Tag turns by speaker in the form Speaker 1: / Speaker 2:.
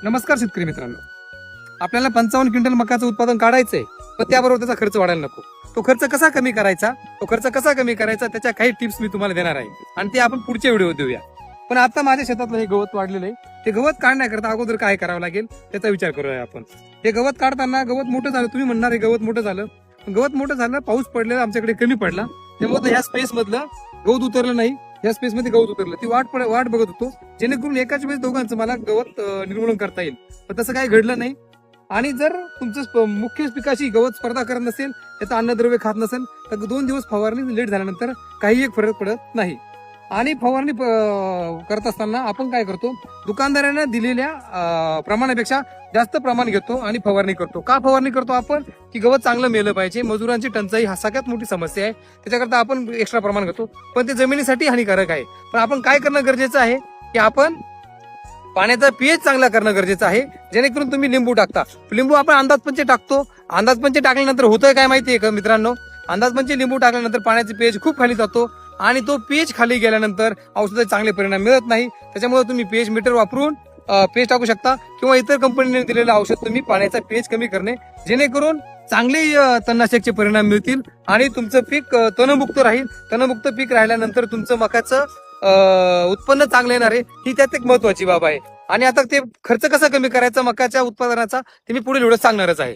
Speaker 1: नमस्कार शेतकरी मित्रांनो, आपल्याला 55 क्विंटल मकाचं उत्पादन काढायचंय, पण त्याबरोबर त्याचा खर्च वाढायला नको. तो खर्च कसा कमी करायचा त्याच्या काही टिप्स मी तुम्हाला देणार आहे आणि ते आपण पुढच्या व्हिडिओ देऊया. पण आता माझ्या शेतातलं हे गवत वाढलेलं आहे, ते गवत काढण्याकरता अगोदर काय करावं लागेल त्याचा विचार करूया आपण. हे गवत काढताना गवत मोठं झालं, तुम्ही म्हणणार हे गवत मोठं झालं, पाऊस पडलेला आमच्याकडे कमी पडला, त्यामुळे ह्या स्पेस मधलं गवत उतरलं नाही, या स्पेस मध्ये गवत उतरलं. ती वाट बघत होतो जेणेकरून एकाच वेळेस दोघांचं मला गवत निर्मूलन करता येईल, पण तसं काही घडलं नाही. आणि जर तुमचं मुख्य पिकाशी गवत स्पर्धा करत नसेल, त्याचं अन्नद्रव्य खात नसेल, तर 2 दिवस फवारणी लेट झाल्यानंतर काही एक फरक पडत नाही. आणि फवारणी करत असताना आपण काय करतो, दुकानदारांना दिलेल्या प्रमाणापेक्षा जास्त प्रमाण घेतो आणि फवारणी करतो. का फवारणी करतो आपण? की गवत चांगलं मेलं पाहिजे. मजुरांची टंचाई हा सगळ्यात मोठी समस्या आहे, त्याच्याकरता आपण एक्स्ट्रा प्रमाण घेतो, पण ते जमिनीसाठी हानिकारक आहे. पण आपण काय करणं गरजेचं आहे की आपण पाण्याचा पीएच चांगला करणं गरजेचं आहे. जेणेकरून तुम्ही लिंबू टाकता, लिंबू आपण अंदाजपंचे टाकतो. अंदाजपंचे टाकल्यानंतर होतंय काय माहितीये का मित्रांनो, अंदाजपंचे लिंबू टाकल्यानंतर पाण्याचा पीएच खूप खाली जातो आणि तो पीएच खाली गेल्यानंतर औषधाचे चांगले परिणाम मिळत नाही. त्याच्यामुळे तुम्ही पीएच मीटर वापरून पीएच टाकू शकता किंवा इतर कंपनीने दिलेलं औषध तुम्ही पाण्याचा पीएच कमी करणे, जेणेकरून चांगले तणनाशकचे परिणाम मिळतील आणि तुमचं पीक तणमुक्त राहील. तणमुक्त पीक राहिल्यानंतर तुमचं मकाचं उत्पन्न चांगलं येणार आहे, ही त्यात एक महत्वाची बाब आहे. आणि आता ते खर्च कसा कमी करायचा मकाच्या उत्पादनाचा ते मी पुढील व्हिडिओ सांगणारच आहे.